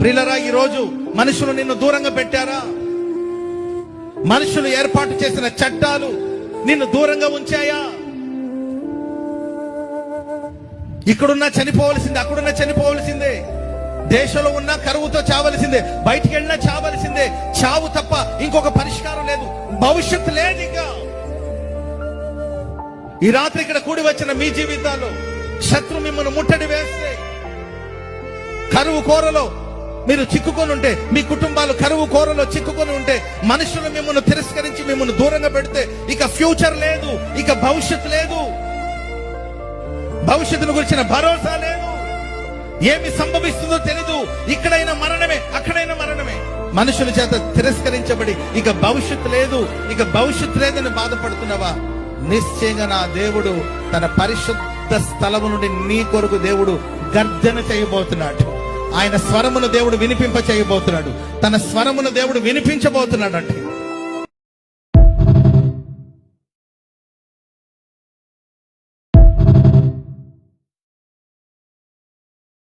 ప్రియులరా, ఈ రోజు మనుషులు నిన్ను దూరంగా పెట్టారా? మనుషులు ఏర్పాటు చేసిన చట్టాలు నిన్ను దూరంగా ఉంచాయా? ఇక్కడున్నా చనిపోవలసిందే, అక్కడున్నా చనిపోవలసిందే, దేశంలో ఉన్నా కరువుతో చావలసిందే, బయటికి వెళ్ళినా చావలసిందే. చావు తప్ప ఇంకొక పరిష్కారం లేదు, భవిష్యత్తు లేదు. ఇంకా ఈ రాత్రి ఇక్కడ కూడి వచ్చిన మీ జీవితాల్లో శత్రు మిమ్మల్ని ముట్టడి వేస్తే, కరువు కోరలో మీరు చిక్కుకొని ఉంటే, మీ కుటుంబాలు కరువు కోరలో చిక్కుకొని ఉంటే, మనుషులు మిమ్మల్ని తిరస్కరించి మిమ్మల్ని దూరంగా పెడితే, ఇక ఫ్యూచర్ లేదు, ఇక భవిష్యత్తు లేదు, భవిష్యత్తును గురించిన భరోసా లేదు, ఏమి సంభవిస్తుందో తెలీదు. ఇక్కడైనా మరణమే, అక్కడైనా మరణమే. మనుషుల చేత తిరస్కరించబడి ఇక భవిష్యత్తు లేదు, ఇక భవిష్యత్తు లేదని బాధపడుతున్నావా? నిశ్చయంగా నా దేవుడు తన పరిశుద్ధ స్థలము నుండి నీ కొరకు దేవుడు గర్జన చేయబోతున్నాడు. ఆయన స్వరమును దేవుడు వినిపింప చేయబోతున్నాడు. తన స్వరమును దేవుడు వినిపించబోతున్నాడు. అంటే